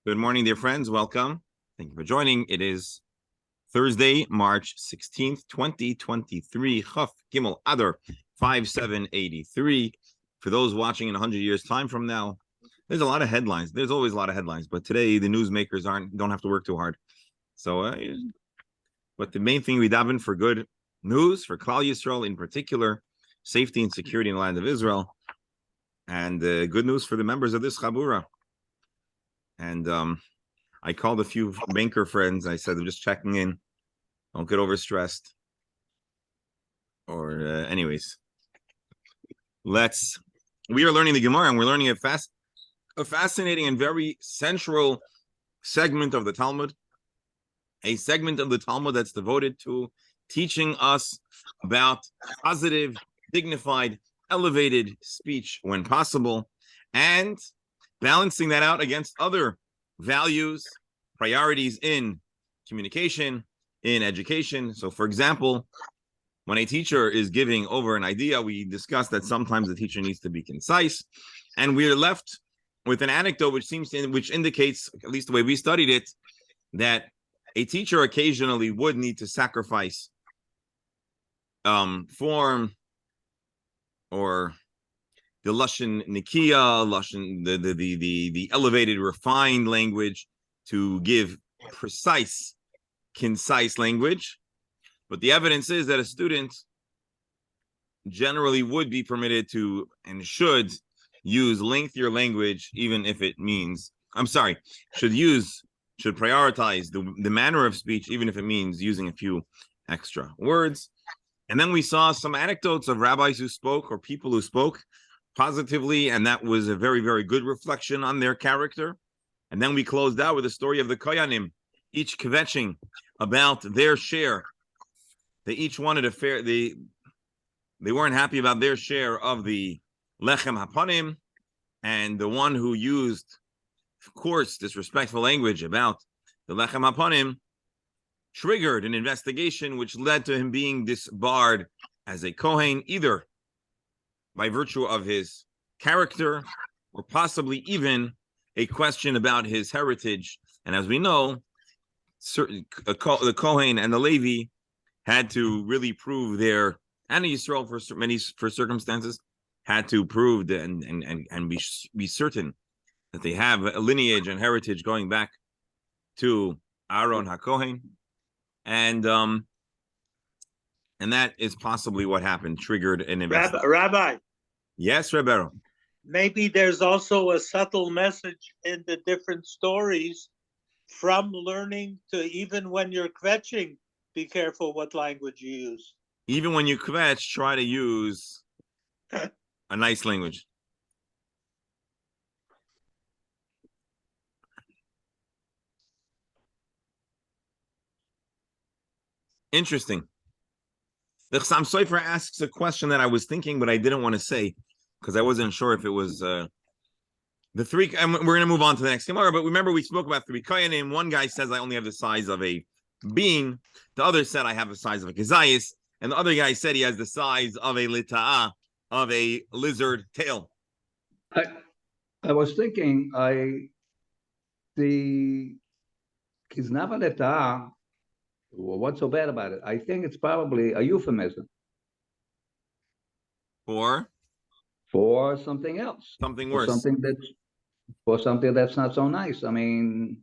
Good morning, dear friends. Welcome. Thank you for joining. It is Thursday, March 16th, 2023. Chaf Gimel Adar 5783. For those watching in 100 years' time from now, there's a lot of headlines. There's always a lot of headlines, but today the newsmakers don't have to work too hard. So, but the main thing we daven for good news for Klal Yisrael in particular, safety and security in the land of Israel, and good news for the members of this Chabura. And I called a few banker friends. I said, I'm just checking in. Don't get overstressed. Or anyways, we are learning the Gemara, and we're learning a fascinating and very central segment of the Talmud, a segment of the Talmud that's devoted to teaching us about positive, dignified, elevated speech when possible, and balancing that out against other values, priorities in communication, in education. So, for example, when a teacher is giving over an idea, we discussed that sometimes the teacher needs to be concise, and we are left with an anecdote which indicates, at least the way we studied it, that a teacher occasionally would need to sacrifice form or the lashon nikia, lashon, the elevated, refined language to give precise, concise language. But the evidence is that a student generally would be permitted to and should use lengthier language, even if it means, should prioritize the manner of speech, even if it means using a few extra words. And then we saw some anecdotes of rabbis who spoke or people who spoke positively, and that was a very, very good reflection on their character. And then we closed out with a story of the Koyanim, each kvetching about their share. They each wanted a fair, they weren't happy about their share of the lechem hapanim, and the one who used, of course, disrespectful language about the lechem hapanim triggered an investigation which led to him being disbarred as a Kohen, either by virtue of his character, or possibly even a question about his heritage. And as we know, the Kohen and the Levi had to really prove their, and Yisrael for circumstances, had to prove and be certain that they have a lineage and heritage going back to Aaron HaKohen. And that is possibly what happened, triggered an investigation. Rabbi. Yes, Rebero. Maybe there's also a subtle message in the different stories, from learning to even when you're kvetching, be careful what language you use. Even when you kvetch, try to use a nice language. Interesting. The Chassam Sofer asks a question that I was thinking, but I didn't want to say because I wasn't sure if it was the three. And we're going to move on to the next Gemara. But remember, we spoke about three Koyanim. One guy says I only have the size of a bean. The other said I have the size of a kazayis, and the other guy said he has the size of a lita'ah, of a lizard tail. I was thinking, the kiznava leta'ah. Well, what's so bad about it? I think it's probably a euphemism for something else, something worse, for something that's not so nice. I mean,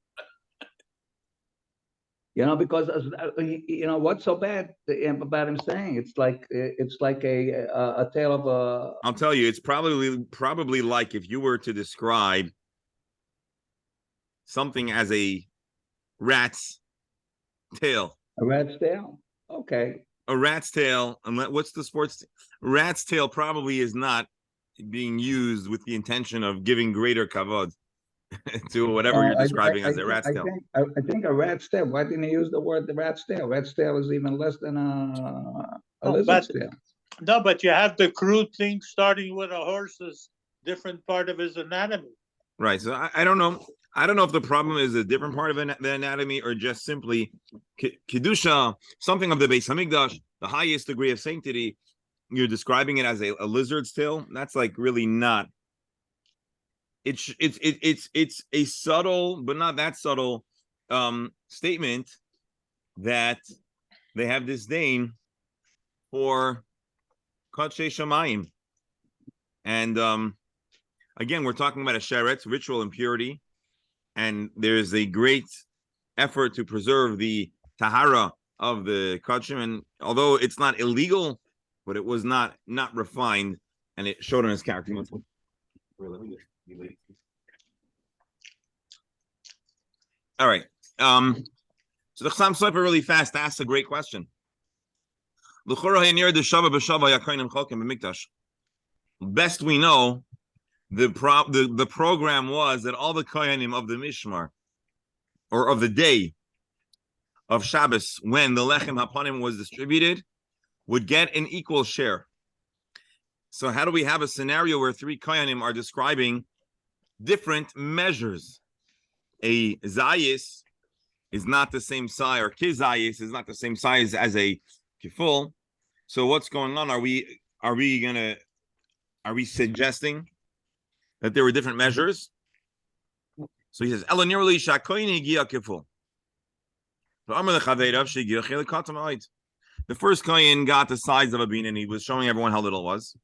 because what's so bad about him saying it's like a tale of a. I'll tell you, it's probably like if you were to describe something as a rat's tail. A rat's tail. Okay. A rat's tail. And what's the sports? Rat's tail probably is not being used with the intention of giving greater kavod to whatever you're describing as a rat's tail. I think a rat's tail. Why didn't he use the word the rat's tail? Rat's tail is even less than a lizard's tail. No, but you have the crude thing starting with a horse's different part of his anatomy. Right. So I don't know. I don't know if the problem is a different part of the anatomy or just simply Kedusha, something of the Beis Hamikdash, the highest degree of sanctity. You're describing it as a lizard's tail. That's like really not it's a subtle, but not that subtle, statement that they have disdain for Kodshe Shamayim. And again, we're talking about a sheretz, ritual impurity, and there's a great effort to preserve the tahara of the Kodshim. And although it's not illegal, but it was not refined, and it showed on his character. All right. So the Chassam Sofer really fast asks a great question. Best we know, the program was that all the kohanim of the Mishmar, or of the day of Shabbos, when the lechem hapanim was distributed, would get an equal share. So how do we have a scenario where three kohanim are describing different measures? A zayis is not the same size, or kizayis is not the same size as a kiful. So what's going on? Are we suggesting that there were different measures? So he says, "Elanirli shakoini gia kiful." The first kohen got the size of a bean, and he was showing everyone how little it was.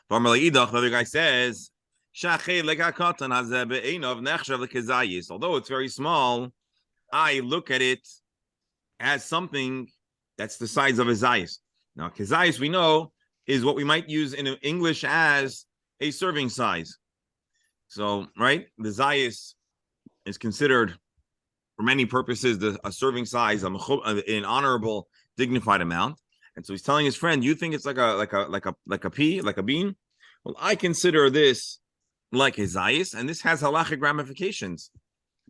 The other guy says, although it's very small, I look at it as something that's the size of a zayis. Now, kezayis, we know, is what we might use in English as a serving size. So, right, the zayis is considered, for many purposes, a serving size, an honorable, dignified amount. And so he's telling his friend, "You think it's like a pea, like a bean? Well, I consider this like a zayis, and this has halachic ramifications."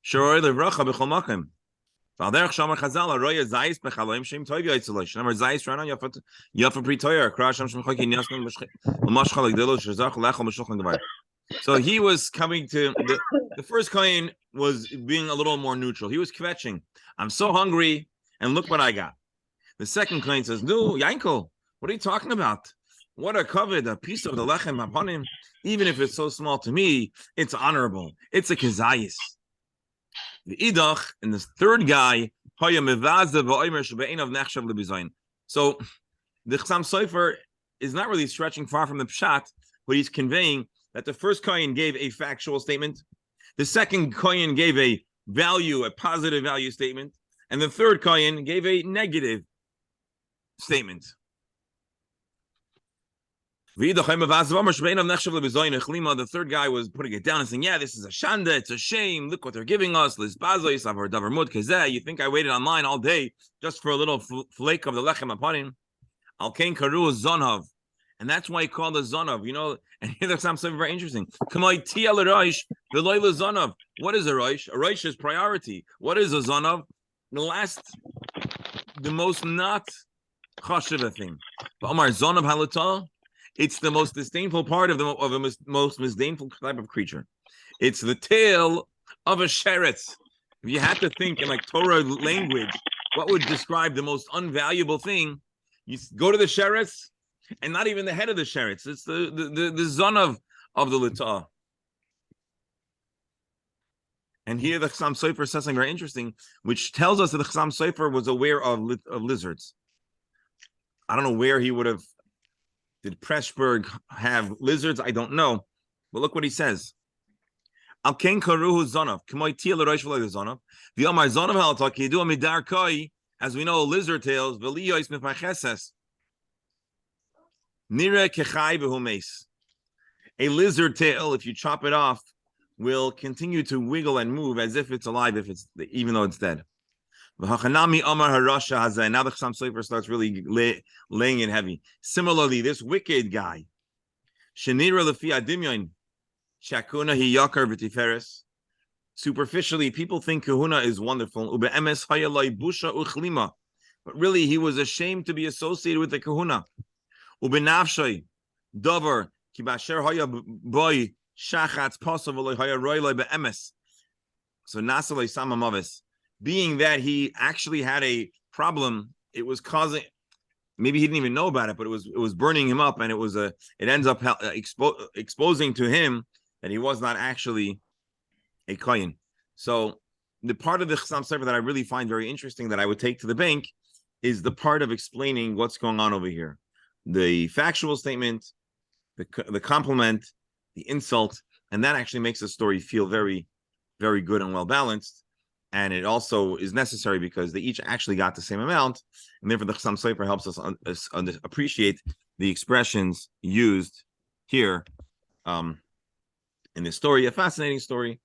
So he was coming to the first kohen was being a little more neutral. He was kvetching. I'm so hungry, and look what I got. The second kohen says, "No, Yankel, what are you talking about? What a covet, a piece of the lechem upon him. Even if it's so small to me, it's honorable. It's a kezayis." The idach, and this third guy, so the Chassam Sofer is not really stretching far from the pshat, but he's conveying that the first kohen gave a factual statement, the second kohen gave a positive value statement, and the third kohen gave a negative statement. The third guy was putting it down and saying, "Yeah, this is a shanda, it's a shame. Look what they're giving us. You think I waited online all day just for a little flake of the lechem upon him? Al kain karu zonhav." And that's why he called a zonav, and here there's something very interesting. What is a roish? A roish is priority. What is a zonav? The most not chashiv thing. But Omar zonav halata, it's the most disdainful part of a most disdainful type of creature. It's the tail of a sheretz. If you had to think in like Torah language, what would describe the most unvaluable thing? You go to the sheretz, and not even the head of the sheretz. It's the zon of the litah. And here the Chassam Sofer says something very interesting, which tells us that the Chassam Sofer was aware of lizards. I don't know where he would have. Did Pressburg have lizards? I don't know. But look what he says. Al ken karuhu zonov. K'moi tia l'roish v'lo zonov. V'yomar zonov halatak yidu amidar koi. As we know, lizard tails. V'liyois mifmacheses. Nira kechai v'humes. A lizard tail, if you chop it off, will continue to wiggle and move as if it's alive, even though it's dead. V'hachanami amar harasha hazeh. Now the Chassam Sofer starts really laying it heavy. Similarly, this wicked guy, shenira lefi adimyon, shakuna hi yakar v'tiferes. Superficially, people think kahuna is wonderful. Ube'emes hayalai busha uchlima. But really, he was ashamed to be associated with the kahuna. Ubenafshay davar ki basher haya boy shachatz pasav haya roilai be'emes. So nasalei samamavis. Being that he actually had a problem, it was causing. Maybe he didn't even know about it, but it was burning him up, and it ends up exposing to him that he was not actually a kohen. So the part of the Chassam Sofer that I really find very interesting that I would take to the bank is the part of explaining what's going on over here. The factual statement, the compliment, the insult, and that actually makes the story feel very, very good and well balanced. And it also is necessary because they each actually got the same amount, and therefore the Chassam Sofer helps us appreciate the expressions used here in this story. A fascinating story,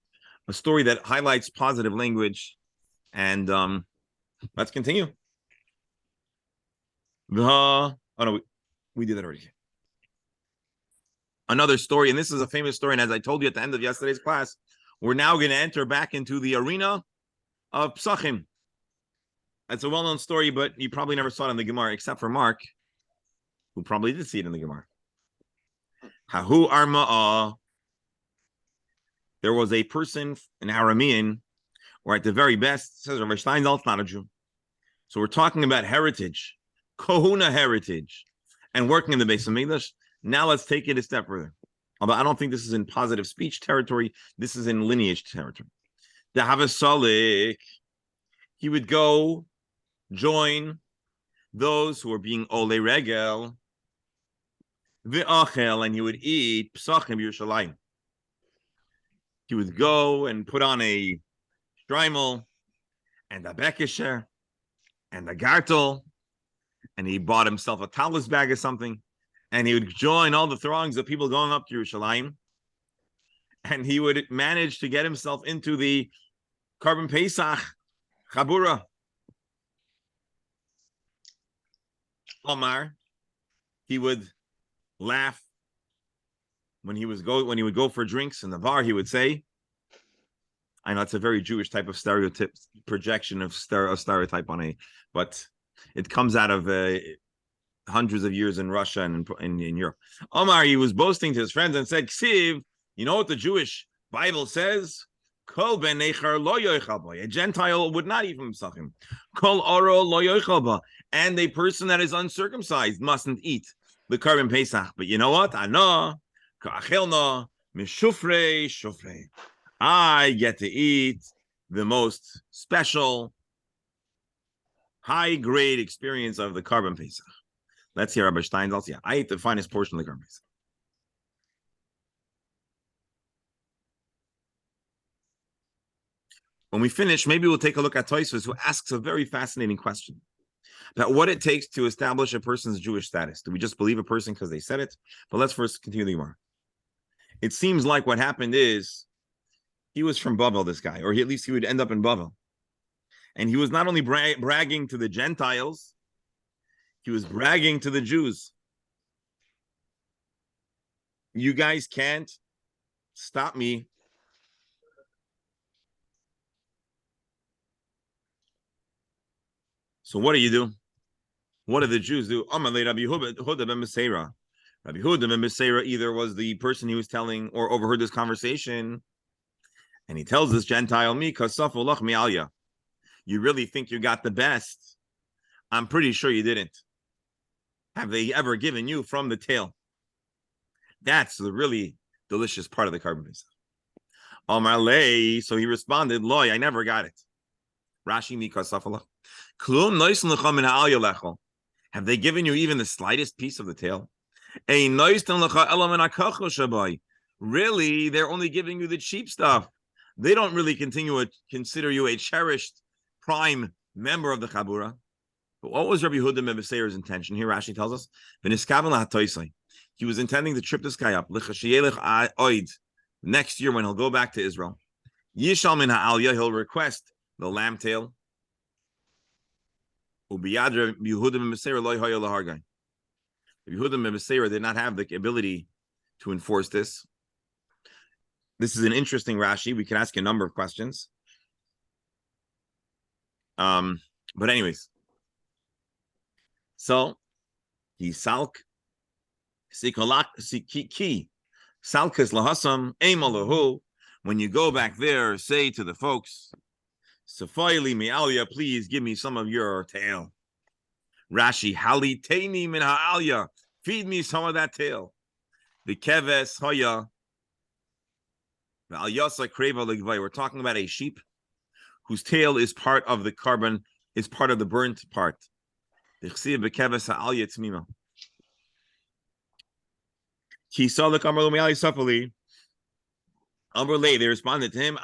a story that highlights positive language. And let's continue. Oh no, we did that already. Another story, and this is a famous story. And as I told you at the end of yesterday's class, we're now going to enter back into the arena of Pesachim. It's a well-known story, but you probably never saw it in the Gemara, except for Mark, who probably did see it in the Gemara. Hahu Arma'ah. There was a person in Aramean, or at the very best, says Rav Steinsaltz, not a Jew. So we're talking about heritage, Kohuna heritage, and working in the Beis Hamikdash. Now let's take it a step further. Although I don't think this is in positive speech territory, this is in lineage territory. The Havasalik, he would go join those who are being Ole Regel, V'achel, and he would eat Pesachim Yerushalayim. He would go and put on a shtreimel and a bekesher and a gartel, and he bought himself a talus bag or something, and he would join all the throngs of people going up to Yerushalayim, and he would manage to get himself into the Korban Pesach Chabura. Omar, he would laugh when he would go for drinks in the bar. He would say, I know it's a very Jewish type of stereotype projection of stereotype on a, but it comes out of hundreds of years in Russia and in Europe. Omar, he was boasting to his friends and said, Ksiv, you know what the Jewish Bible says? Kol ben necher lo yochal ba. A Gentile would not eat from Pesachim. Kol oro lo yochal ba. And a person that is uncircumcised mustn't eat the Korban Pesach. But you know what? Ana ka'achelna mishufrei shufrei. I get to eat the most special, high-grade experience of the Korban Pesach. Let's hear Rabbi Steinsaltz. Yeah, I ate the finest portion of the Korban Pesach. When we finish, maybe we'll take a look at Tosfos, who asks a very fascinating question about what it takes to establish a person's Jewish status. Do we just believe a person because they said it? But let's first continue the Gemara. It seems like what happened is he was from Bavel, this guy, or at least he would end up in Bavel. And he was not only bragging to the Gentiles, he was bragging to the Jews. You guys can't stop me. So what do? What do the Jews do? Rabbi Yehuda ben Meseira either was the person he was telling or overheard this conversation, and he tells this Gentile, "Mi kasafu lach mi alya." You really think you got the best? I'm pretty sure you didn't. Have they ever given you from the tail? That's the really delicious part of the Korban Pesach. Omar lei, so he responded, "Loy, I never got it." Rashi mi kasafu lach. Klum noisen lecha min ha'alya lechol. Have they given you even the slightest piece of the tail? Really, they're only giving you the cheap stuff. They don't really consider you a cherished prime member of the Chabura. But what was Rabbi Yehuda ben Meseir's intention? Here Rashi tells us, he was intending to trip this guy up. Next year when he'll go back to Israel, Yishal min ha'alya, he'll request the lamb tail. Yehuda ben Meseira did not have the ability to enforce this. This is an interesting Rashi. We can ask a number of questions. But anyways, so he salk ki salkas lahasam emalahu. When you go back there, say to the folks, Safayli mi'alya, please give me some of your tail. Rashi, haliteni min ha'alya, feed me some of that tail. The keves hoya, We're talking about a sheep whose tail is part of the carbon, is part of the burnt part. They responded to him,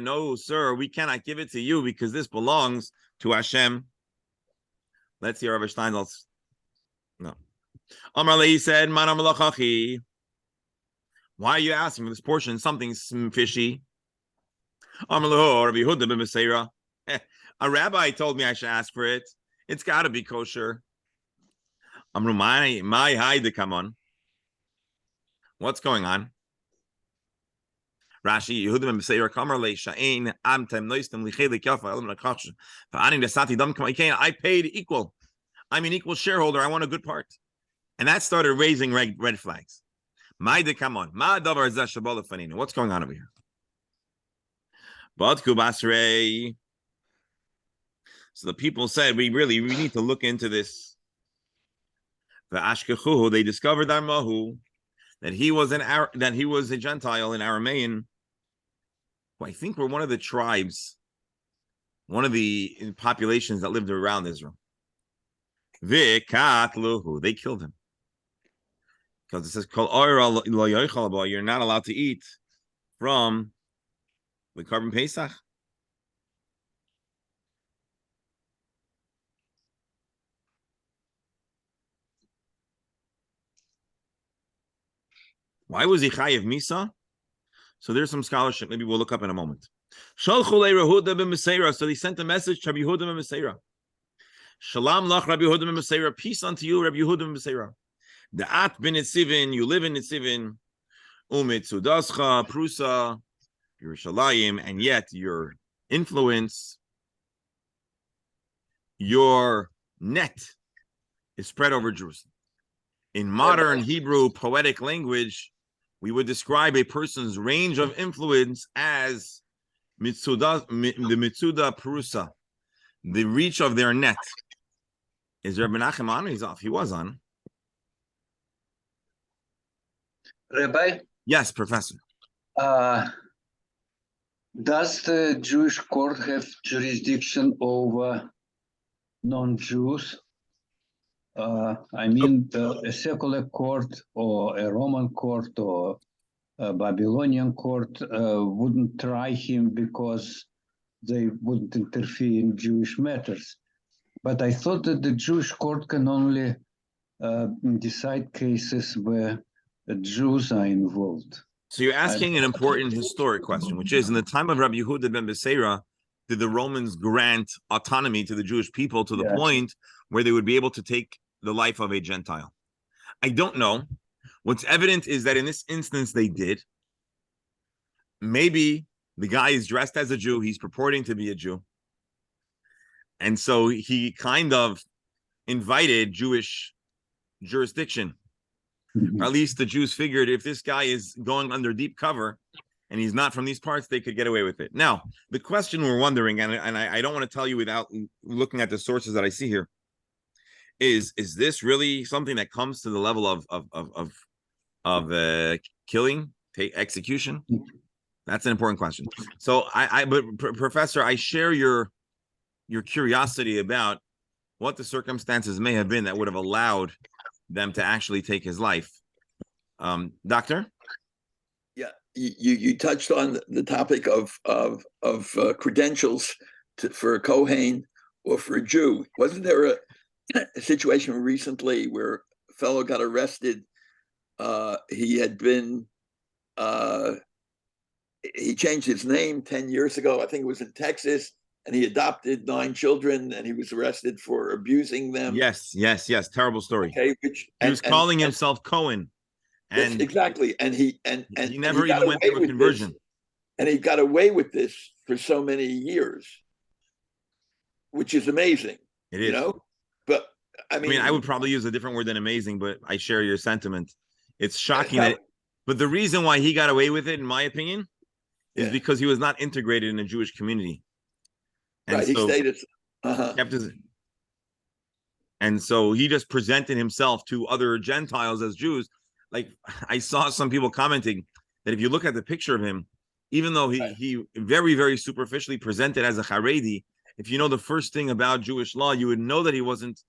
no, sir, we cannot give it to you because this belongs to Hashem. Let's hear Rabbi Steinsaltz. No. He said, why are you asking for this portion? Something fishy. A rabbi told me I should ask for it. It's got to be kosher. Come on. What's going on? Rashi, Yehudim and Beseira Kamar Le Sha'ain Amtem Noistem Licheli Kafa Elam Nakach. Fa'anim Desati Dam Kamaikain. I paid equal. I'm an equal shareholder. I want a good part. And that started raising red flags. Maide, come on. Ma davar zeh shabala fanina. What's going on over here? Badku basrei. So the people said, we need to look into this. The Ashkechuhu, they discovered Mahu, that he was a Gentile in Aramean. Who I think were one of the tribes, one of the populations that lived around Israel. They killed him. Because it says, you're not allowed to eat from the carbon Pesach. Why was he chayiv misa? So there's some scholarship. Maybe we'll look up in a moment. So he sent a message to Rabbi Yehuda ben Meseira. Shalom lach Rabbi Yehuda ben Meseira. Peace unto you, Rabbi Yehuda ben Meseira. Da'at ben Nitzivin. You live in Nitzivin. Umitzudascha Prusa Yerushalayim, and yet your influence, your net is spread over Jerusalem. In modern Hebrew poetic language, we would describe a person's range of influence as the Mitzuda Prusa, the reach of their net. Is Rabbi Menachem on? He's off. He was on. Rabbi? Yes, Professor. Does the Jewish court have jurisdiction over non-Jews? I mean, a secular court or a Roman court or a Babylonian court wouldn't try him because they wouldn't interfere in Jewish matters. But I thought that the Jewish court can only decide cases where Jews are involved. So you're asking an important historic question, which is, in the time of Rabbi Yehuda ben Beseira, did the Romans grant autonomy to the Jewish people to the point where they would be able to take the life of a Gentile? I don't know. What's evident is that in this instance, they did. Maybe the guy is dressed as a Jew. He's purporting to be a Jew. And so he kind of invited Jewish jurisdiction. Or at least the Jews figured if this guy is going under deep cover and he's not from these parts, they could get away with it. Now, the question we're wondering, and I don't want to tell you without looking at the sources that I see here, is this really something that comes to the level of killing, execution? That's an important question. So but Professor, I share your curiosity about what the circumstances may have been that would have allowed them to actually take his life. Doctor? Yeah, you touched on the topic of credentials for a Kohen or for a Jew. Wasn't there a situation recently where a fellow got arrested? He had been he changed his name 10 years ago. I think it was in Texas, and he adopted 9 children, and he was arrested for abusing them. Yes. Terrible story. Okay, he was calling himself Cohen. And yes, exactly. And he never even went through a conversion. And he got away with this for so many years, which is amazing. It is. You know? But I mean, I would probably use a different word than amazing, but I share your sentiment. It's shocking but the reason why he got away with it, in my opinion, is because he was not integrated in a Jewish community. And right, so he stayed and so he just presented himself to other Gentiles as Jews. Like I saw some people commenting, that if you look at the picture of him, even though he very, very superficially presented as a Haredi, if you know the first thing about Jewish law, you would know that he wasn't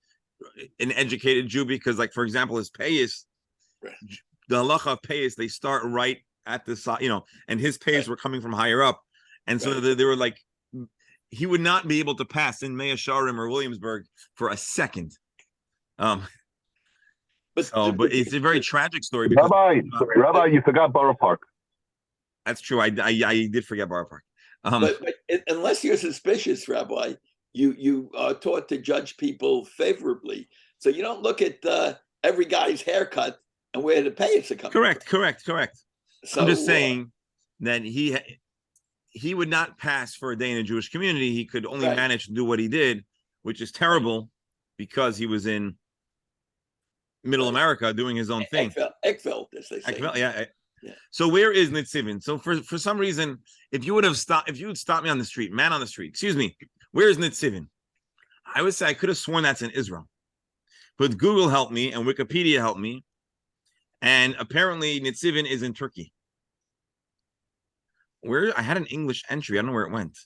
an educated Jew because, like, for example, his payas, the halacha of payas, they start right at the side, and his payas were coming from higher up. And so they were like, he would not be able to pass in Mea Sharim or Williamsburg for a second. But it's a very tragic story. Because, Rabbi, you forgot Borough Park. That's true. I did forget Borough Park. But unless you're suspicious, Rabbi, you are taught to judge people favorably. So you don't look at every guy's haircut and where the payers are coming. Correct. So, I'm just saying that he would not pass for a day in a Jewish community. He could only manage to do what he did, which is terrible because he was in Middle America doing his own thing. Eckveld, as they say. Eckveld, yeah. So where is Nitzivin? So for some reason, if you would stop me on the street, man on the street, excuse me, where is Nitzivin? I would say I could have sworn that's in Israel. But Google helped me and Wikipedia helped me. And apparently Nitzivin is in Turkey. Where I had an English entry. I don't know where it went.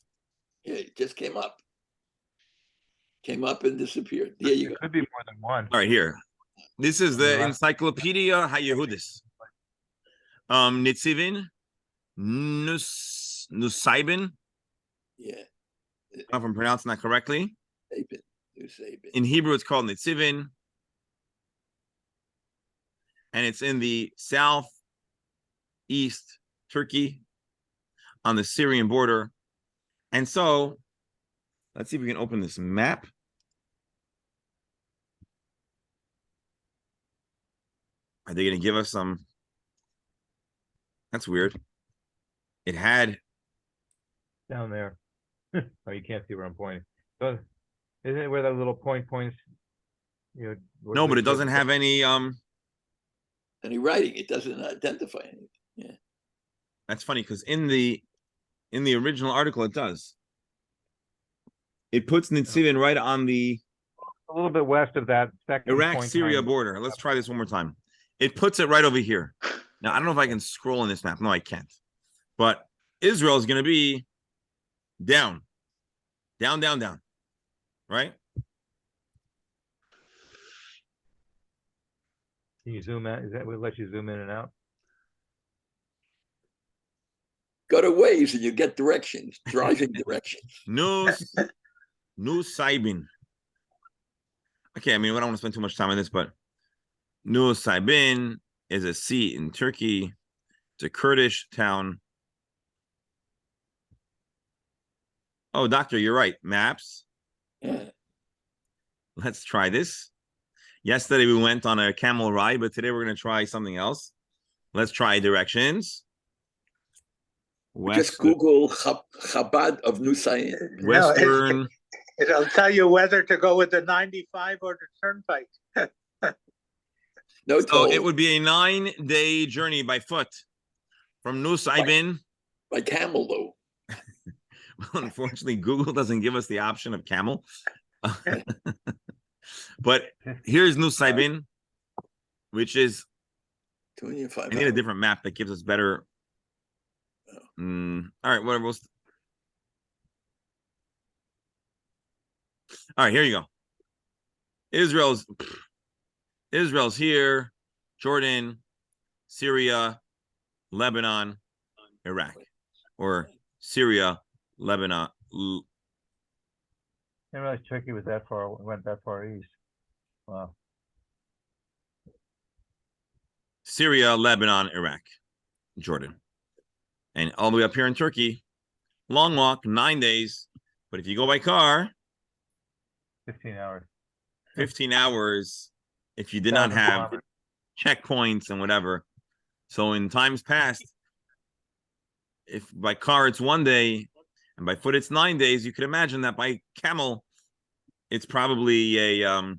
Yeah, it just came up. Came up and disappeared. There you go. Could be more than one. All right, here. This is the Encyclopedia HaYehudis. Nitzivin, Nusaybin. Yeah. If I'm pronouncing that correctly. Nusaybin. In Hebrew, it's called Nitzivin. And it's in the southeast Turkey on the Syrian border. And so, let's see if we can open this map. Are they going to give us some? That's weird. It had down there. Oh, you can't see where I'm pointing. So, isn't it where that little points? No, but it doesn't have any writing. It doesn't identify anything. Yeah. That's funny because in the original article it does. It puts Nitzivin right on the a little bit west of that second Iraq-Syria border. Let's try this one more time. It puts it right over here. Now, I don't know if I can scroll on this map. No, I can't. But Israel is going to be down. Down. Right? Can you zoom out? Is that what let you zoom in and out? Go to Waze and you get directions, driving directions. Nusaybin. Okay, I mean, I don't want to spend too much time on this, but Nusaybin is a sea in Turkey. It's a Kurdish town. Oh, doctor, you're right. Maps. Yeah. Let's try this. Yesterday we went on a camel ride, but today we're going to try something else. Let's try directions. Just Google Chabad of Nusaybin. Western. It'll tell you whether to go with the 95 or the turnpike. No, so it would be a 9-day journey by foot from Nusaybin. By camel, though. Well, unfortunately, Google doesn't give us the option of camel. But here's Nusaybin, which is 25. I need a different map that gives us better. All right, whatever. All right, here you go. Israel's here, Jordan, Syria, Lebanon, Iraq, or Syria, Lebanon. I didn't realize Turkey was that far. Went that far east. Wow. Syria, Lebanon, Iraq, Jordan, and all the way up here in Turkey. Long walk, 9 days. But if you go by car, 15 hours. 15 hours. If you did not have checkpoints and whatever. So in times past, if by car it's 1 day and by foot it's 9 days, you could imagine that by camel it's probably a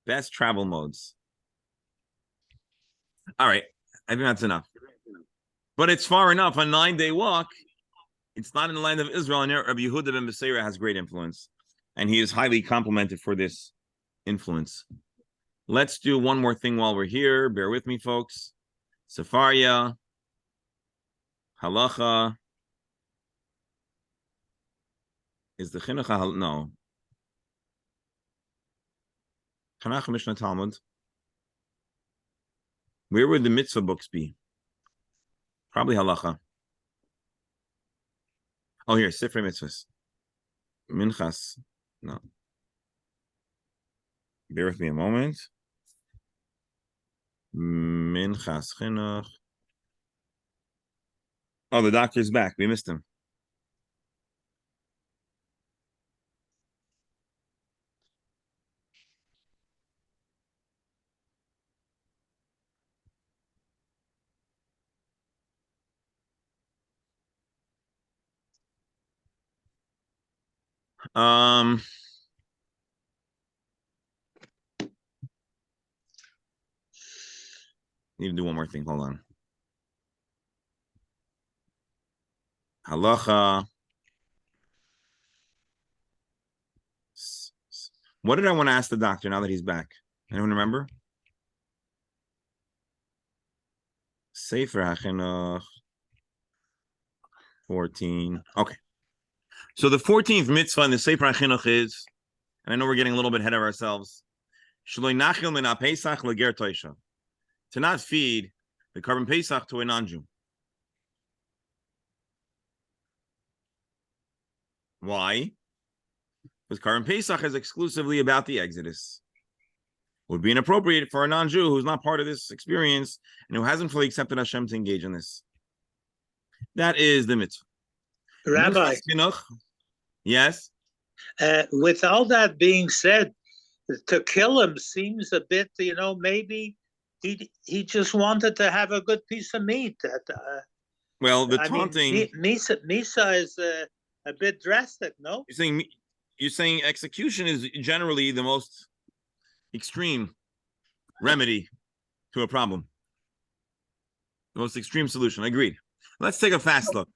best travel modes. All right, I think that's enough. But it's far enough. A 9-day walk. It's not in the land of Israel, and Rabbi Yehuda ben Beseira has great influence, and he is highly complimented for this influence. Let's do one more thing while we're here. Bear with me, folks. Sefaria, halacha. Is the chinuch no? Tanakh, Mishnah, Talmud. Where would the mitzvah books be? Probably halacha. Oh, here, Sifrei Mitzvahs. Minchas. No. Bear with me a moment. Minchas chinuch. Oh, the doctor's back. We missed him. Need to do one more thing. Hold on. Halacha. What did I want to ask the doctor now that he's back? Anyone remember? Sefer HaChinuch 14. Okay. So the 14th mitzvah in the Sefer HaChinuch is, and I know we're getting a little bit ahead of ourselves, to not feed the carbon Pesach to a non-Jew. Why? Because carbon Pesach is exclusively about the Exodus. It would be inappropriate for a non-Jew who's not part of this experience and who hasn't fully accepted Hashem to engage in this. That is the mitzvah. Rabbi, yes? with all that being said, to kill him seems a bit, maybe he just wanted to have a good piece of meat. Well, the taunting... Misa is a bit drastic, no? You're saying execution is generally the most extreme remedy to a problem. The most extreme solution. Agreed. Let's take a fast look.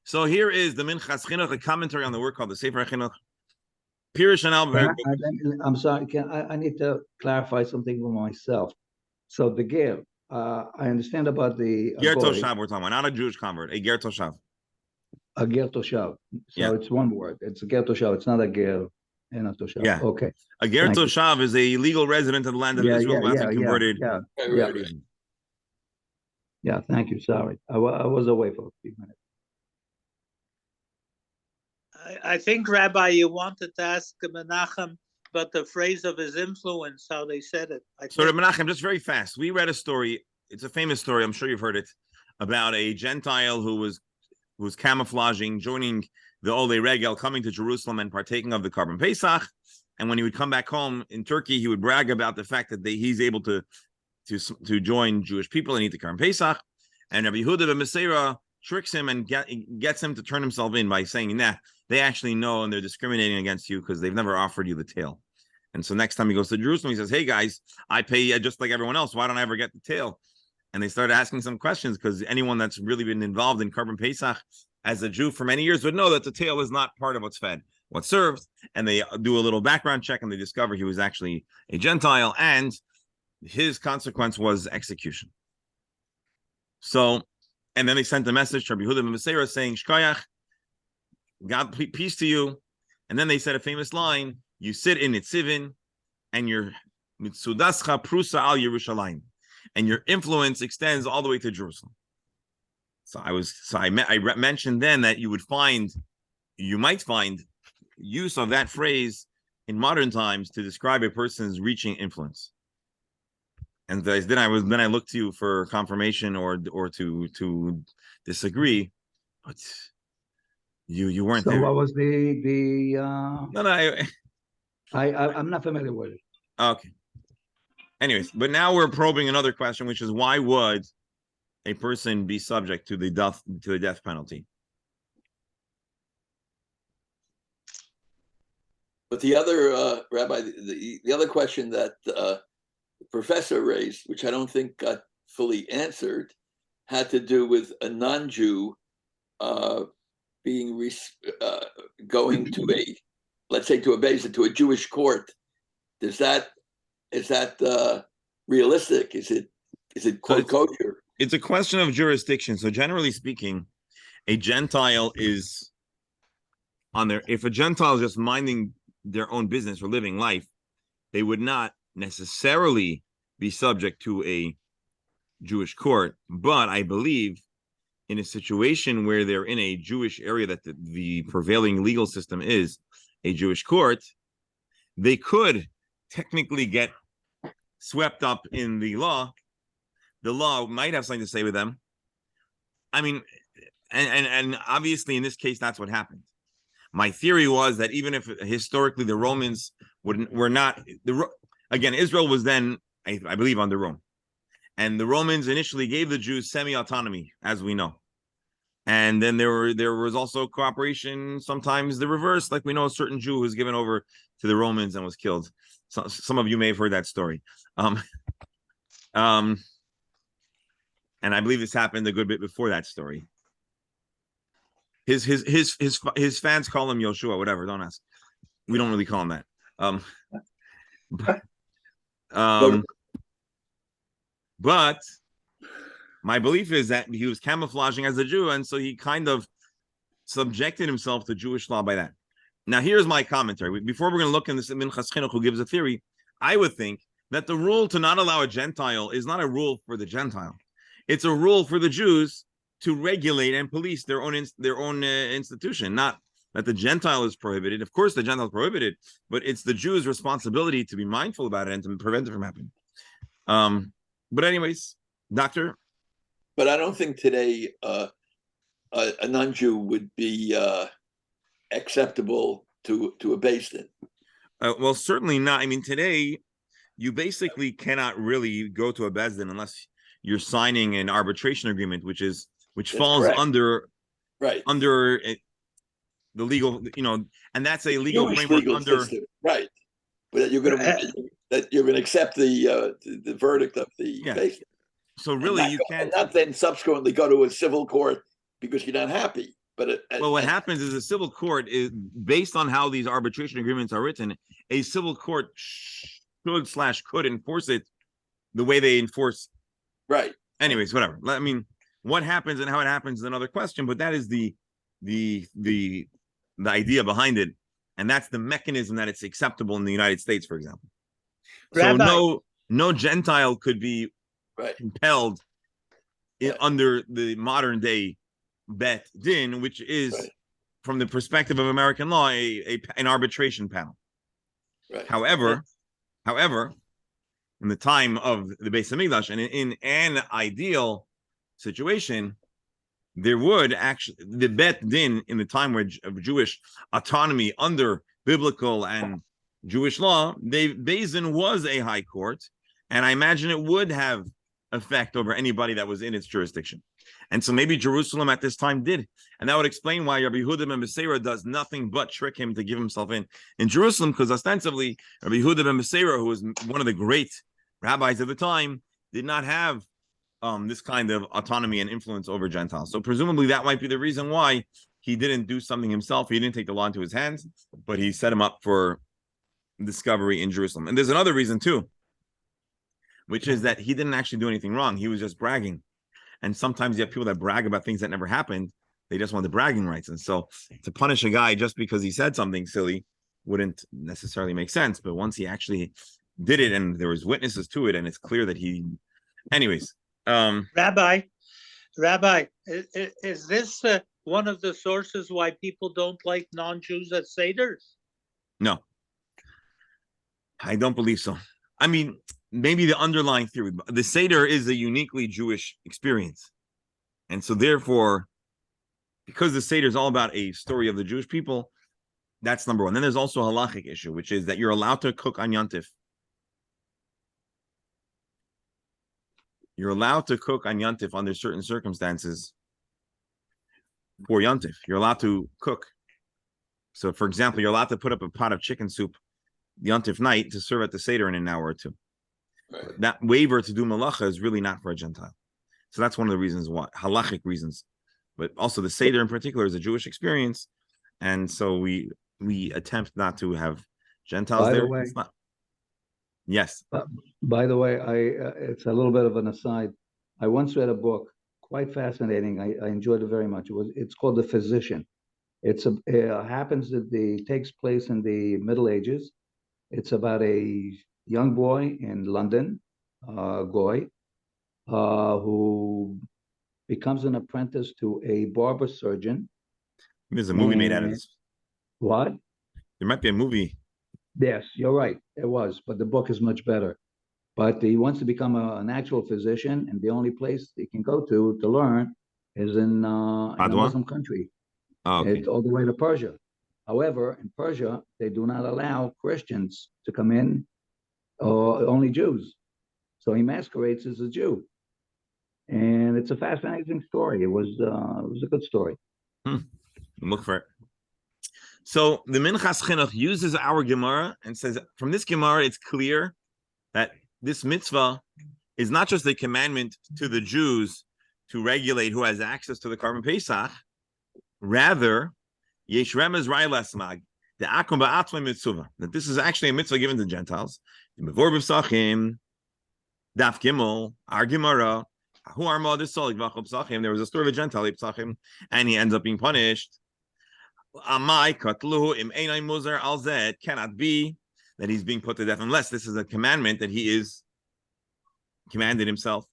So here is the Minchas Chinuch, a commentary on the work called the Sefer HaChinuch. Pirush and Albert. I'm sorry. I need to clarify something for myself. So the ger, I understand about the ger toshav we're talking about, not a Jewish convert. A ger toshav. A ger toshav. So yeah. It's one word. It's a ger toshav. It's not a ger and a toshav. Yeah. Okay. A ger toshav is a legal resident of the land of Israel who hasn't converted. Yeah. Thank you. Sorry, I was away for a few minutes. I think, Rabbi, you wanted to ask Menachem about the phrase of his influence, how they said it. So, Menachem, just very fast. We read a story. It's a famous story. I'm sure you've heard it, about a Gentile who was camouflaging, joining the Olei Regel, coming to Jerusalem and partaking of the Carbon Pesach. And when he would come back home in Turkey, he would brag about the fact that he's able to join Jewish people and eat the Carbon Pesach. And Rabbi Yehuda ben Meseira tricks him and gets him to turn himself in by saying, nah, they actually know and they're discriminating against you because they've never offered you the tail. And so next time he goes to Jerusalem, he says, hey guys, I pay just like everyone else. Why don't I ever get the tail? And they started asking some questions because anyone that's really been involved in Carbon Pesach as a Jew for many years would know that the tail is not part of what's fed, what's served. And they do a little background check and they discover he was actually a Gentile and his consequence was execution. So, and then they sent a message to Rabbi Yehuda ben Meseira saying, Shkoyach, God, peace to you. And then they said a famous line, you sit in Nitzivin and your Mitsudascha Prusa al Yerushalayim. And your influence extends all the way to Jerusalem. So I mentioned then that you might find use of that phrase in modern times to describe a person's reaching influence. And then I looked to you for confirmation or to disagree, but you weren't there. So what was the No, I'm not familiar with it. Okay. Anyways, but now we're probing another question, which is why would a person be subject to the death penalty? But the other Rabbi, the other question that the professor raised, which I don't think got fully answered, had to do with a non-Jew being going to a Jewish court. Is that realistic? Is it quote kosher? It's a question of jurisdiction. So generally speaking, a Gentile is on their, if a Gentile is just minding their own business or living life, they would not necessarily be subject to a Jewish court. But I believe in a situation where they're in a Jewish area that the prevailing legal system is a Jewish court, they could technically get swept up in the law. The law might have something to say with them. I mean, and obviously in this case, that's what happened. My theory was that even if historically the Romans were not, again, Israel was then, I believe, under Rome. And the Romans initially gave the Jews semi-autonomy, as we know. And then there was also cooperation, sometimes the reverse, like we know a certain Jew who was given over to the Romans and was killed. So, some of you may have heard that story. And I believe this happened a good bit before that story. His fans call him Yoshua, whatever. Don't ask. We don't really call him that. But my belief is that he was camouflaging as a Jew, and so he kind of subjected himself to Jewish law by that. Now, here's my commentary. Before we're going to look in this Minchas Chinuch, who gives a theory, I would think that the rule to not allow a Gentile is not a rule for the Gentile. It's a rule for the Jews to regulate and police their own institution, not that the Gentile is prohibited. Of course, the Gentile is prohibited, but it's the Jews' responsibility to be mindful about it and to prevent it from happening. But anyways, Doctor? But I don't think today a non-Jew would be acceptable to a Beis Din. Well, certainly not. I mean, today, you basically cannot really go to a Beis Din unless you're signing an arbitration agreement, which falls correct. under the legal, and that's a legal Jewish framework legal under system. Right. But you're going to accept the verdict of the Beis Din. So really, you can't not then subsequently go to a civil court because you're not happy. But what happens is a civil court is based on how these arbitration agreements are written. A civil court could enforce it the way they enforce. Right. Anyways, whatever. I mean, what happens and how it happens is another question, but that is the idea behind it, and that's the mechanism that it's acceptable in the United States, for example. Rabbi. So no Gentile could be compelled under the modern day Bet Din, which is from the perspective of American law an arbitration panel. Right. However, in the time of the Beis Hamikdash and in an ideal situation, there would actually the Bet Din in the time of Jewish autonomy under biblical and Jewish law, Beis Din was a high court, and I imagine it would have effect over anybody that was in its jurisdiction. And so maybe Jerusalem at this time did. And that would explain why Rabbi Yehuda ben Beseira does nothing but trick him to give himself in Jerusalem, because ostensibly Rabbi Yehuda ben Beseira, who was one of the great rabbis of the time, did not have this kind of autonomy and influence over Gentiles. So presumably that might be the reason why he didn't do something himself. He didn't take the law into his hands, but he set him up for discovery in Jerusalem. And there's another reason too, which is that he didn't actually do anything wrong. He was just bragging. And sometimes you have people that brag about things that never happened. They just want the bragging rights. And so to punish a guy just because he said something silly wouldn't necessarily make sense. But once he actually did it and there was witnesses to it and it's clear that he... Anyways. Rabbi, is this one of the sources why people don't like non-Jews at Seders? No. I don't believe so. I mean... Maybe the underlying theory, the Seder is a uniquely Jewish experience. And so therefore, because the Seder is all about a story of the Jewish people, that's number one. Then there's also a halachic issue, which is that you're allowed to cook on Yontif. You're allowed to cook on Yontif under certain circumstances for Yontif. You're allowed to cook. So for example, you're allowed to put up a pot of chicken soup Yontif night to serve at the Seder in an hour or two. Right. That waiver to do malacha is really not for a Gentile. So that's one of the reasons why, halachic reasons. But also the Seder in particular is a Jewish experience. And so we attempt not to have Gentiles there. It's not... Yes. By the way, it's a little bit of an aside. I once read a book, quite fascinating. I enjoyed it very much. It's called The Physician. It takes place in the Middle Ages. It's about a young boy in London, Goy, who becomes an apprentice to a barber surgeon. There's a movie made out of And this. what? There might be a movie. Yes, you're right. It was, but the book is much better. But he wants to become an actual physician, and the only place he can go to learn is in a Padua? Muslim country. Oh, okay. It's all the way to Persia. However, in Persia, they do not allow Christians to come in, or only Jews. So he masquerades as a Jew, and it's a fascinating story. It was a good story. Look for it. So the Minchas Chinuch uses our Gemara and says, from this Gemara, it's clear that this mitzvah is not just a commandment to the Jews to regulate who has access to the Karban Pesach. Rather, Yesh Remez Rai Lasmag, the Akum Ba'atzmai Mitzvah, that this is actually a mitzvah given to Gentiles. In Bevor Pesachim, Daf Gimel, our Gemara, Hu Arma Desolik Vachol Pesachim, there was a story of a Gentile, Pesachim, and he ends up being punished. Amai Katluhu Im Einai Muzar Al Zed, cannot be that he's being put to death unless this is a commandment that he is commanded himself.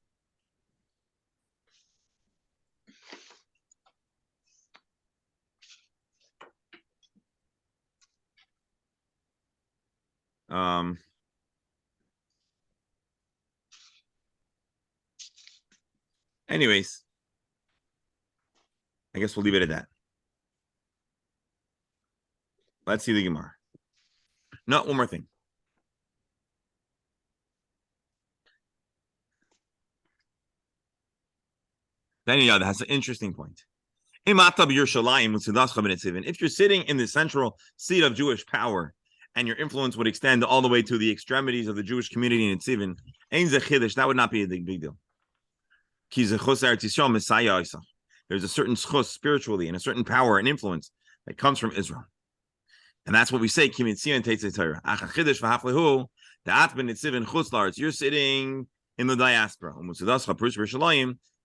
Anyways, I guess we'll leave it at that. Let's see the Gemara. No, one more thing. Daniel, that's an interesting point. If you're sitting in the central seat of Jewish power and your influence would extend all the way to the extremities of the Jewish community in Nitzivin, that would not be a big deal. There's a certain schus spiritually and a certain power and influence that comes from Israel. And that's what we say, you're sitting in the diaspora.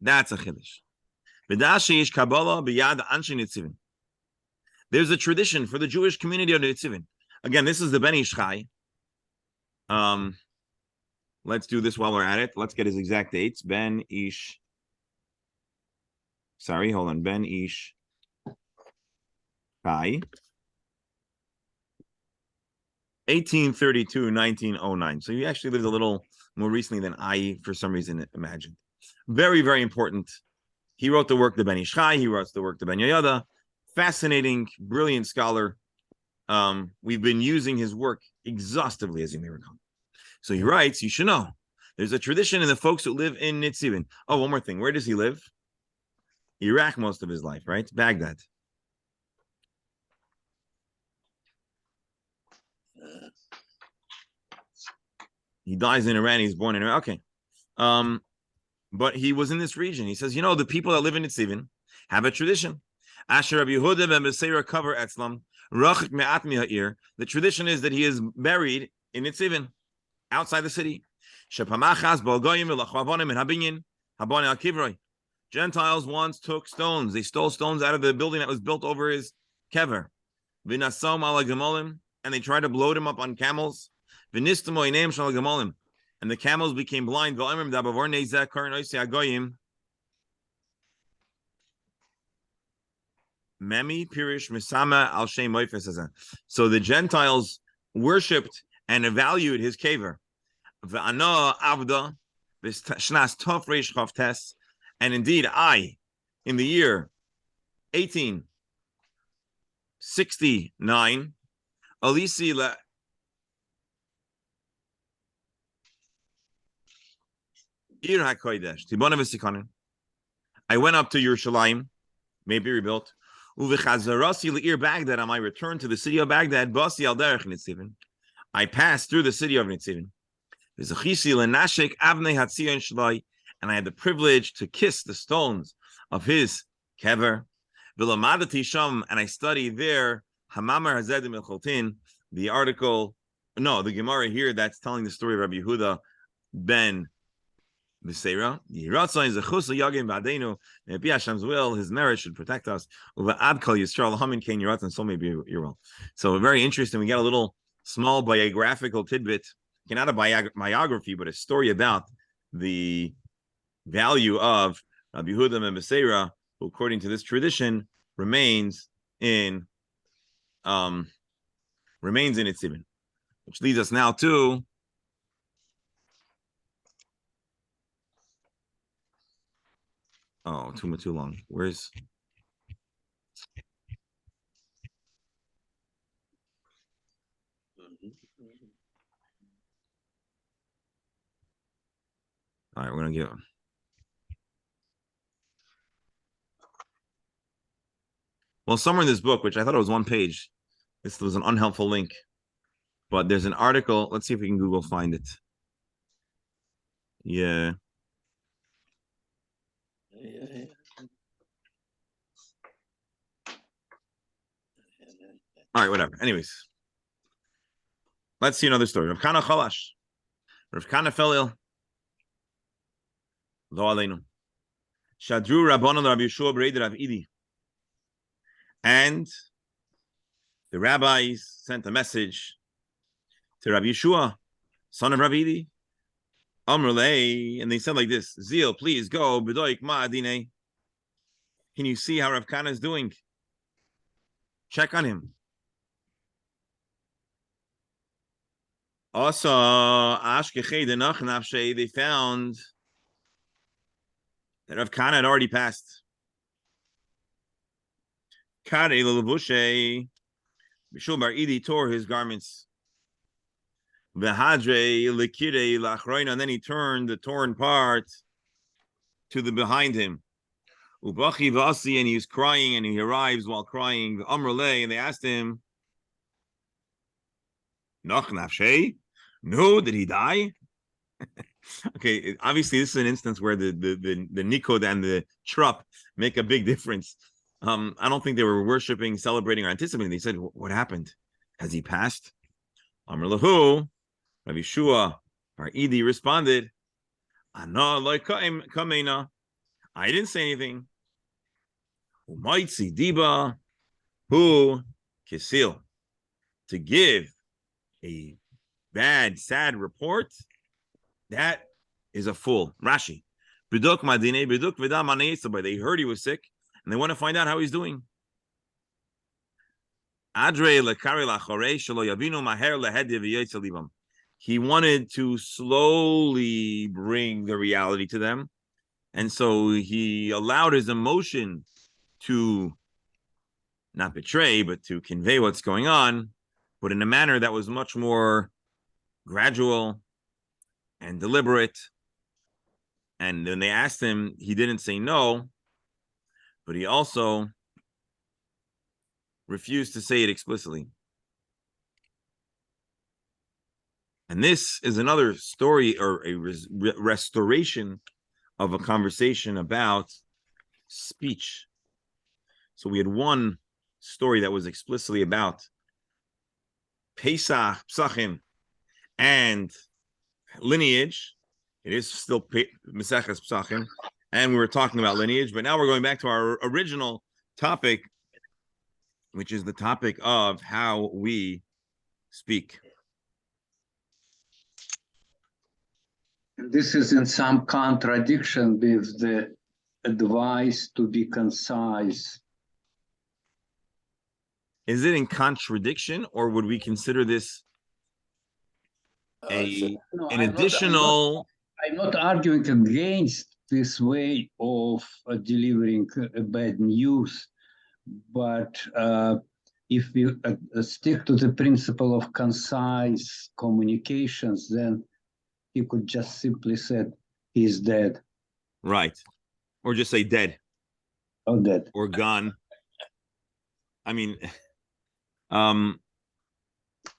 That's a chiddush. There's a tradition for the Jewish community of Nitzivin. Again, this is the Ben Ish Chai. Let's do this while we're at it. Let's get his exact dates. Ben Ish. Sorry, hold on. Ben Ish Chai. 1832, 1909. So he actually lived a little more recently than I, for some reason, imagined. Very, very important. He wrote the work, the Ben Ish Chai. He wrote the work, the Ben Yoyada. Fascinating, brilliant scholar. We've been using his work exhaustively, as you may recall. So he writes, you should know, there's a tradition in the folks who live in Nitzivin. Oh, one more thing. Where does he live? Iraq most of his life, right? Baghdad. He dies in Iran. He's born in Iran. Okay. But he was in this region. He says, the people that live in Nitzivin have a tradition. Asher Rabbi Yehuda ben Beseira cover etzlam. Rachik me'at mi'ha'ir. The tradition is that he is buried in Nitzivin, outside the city. Shepamachas b'algoyim v'lachvavonim and habinyin habon al kivroi. Gentiles once took stones. They stole stones out of the building that was built over his kever. V'nasom ala gemolim, and they tried to load him up on camels. V'nistamo ineim shal gemolim, and the camels became blind. V'oimrim dabavor neizeh karin oisi agoyim. Memi pirish misama al shem moifes. So the Gentiles worshipped and valued his kever. V'ano avda v'shnas tof reish chavtes. And indeed, I, in the year 1869, Alisi le Ir HaKodesh, Tibona v'Sikonim. I went up to Yerushalayim, maybe rebuilt. Uv'chazarasi le'ir Baghdad, on my return to the city of Baghdad, Basi al derech Nitzivin. I passed through the city of Nitzivin. V'zachisi le'nashek avnei hatzion shlai, and I had the privilege to kiss the stones of his kever. V'lamadati sham, and I studied there Hamamar Hazedim el-Choltin, the Gemara here that's telling the story of Rabbi Yehuda ben B'seira, Yiratzon is a chus yagim b'adeinu. Maybe Hashem's will, His merit should protect us. Uva kol yisrael hamin kein yiratzon. So maybe your will. So very interesting. We get a little small biographical tidbit, not a biography, but a story about the value of Rabbi Yehuda and B'seira, who, according to this tradition, remains in its Itzibin, which leads us now to too long. Where's all right, we're gonna give well, somewhere in this book, which I thought it was one page, this was an unhelpful link, but there's an article. Let's see if we can Google find it. Yeah. All right, whatever. Anyways, let's see another story. Rav Kana Chalash. Rav Kana fell ill. Lo aleinu. Shadru Rabbanon Rabbi Yeshua b'reid Rav Idi. And the rabbis sent a message to Rabbi Yeshua, son of Rabbi Idi. Amrulei, and they said like this: Zil, please go. B'doik ma'adine. Can you see how Rav Kana is doing? Check on him. Also, they found that Rav Kana had already passed. Bishul Bar Idi tore his garments. And then he turned the torn part to the behind him. And he was crying, and he arrives while crying. And they asked him, no, did he die? Okay, obviously this is an instance where the nikod and the trup make a big difference. I don't think they were worshiping, celebrating, or anticipating. They said, what happened? Has he passed? Amr lahu, Rabbi Yeshua Bar Idi responded, I didn't say anything. Umaitzi diba hu kisil. To give a bad, sad report, that is a fool. Rashi. Biduk madine, biduk vidam aneisabai. They heard he was sick, and they want to find out how he's doing. Adre lekari lachore shelo yavinu maher lehedi v'yotze libam. He wanted to slowly bring the reality to them, and so he allowed his emotion to not betray, but to convey what's going on, but in a manner that was much more gradual and deliberate. And when they asked him, he didn't say no, but he also refused to say it explicitly. And this is another story, or a restoration of a conversation about speech. So we had one story that was explicitly about Pesach, Pesachim, and lineage. It is still Meseches Pesachim, and we were talking about lineage, but now we're going back to our original topic, which is the topic of how we speak. This is in some contradiction with the advice to be concise. Is it in contradiction, or would we consider this an additional? I'm not arguing against this way of delivering bad news, but if we stick to the principle of concise communications, then he could just simply say he's dead. Right. Or just say dead. Or dead. Or gone. I mean, so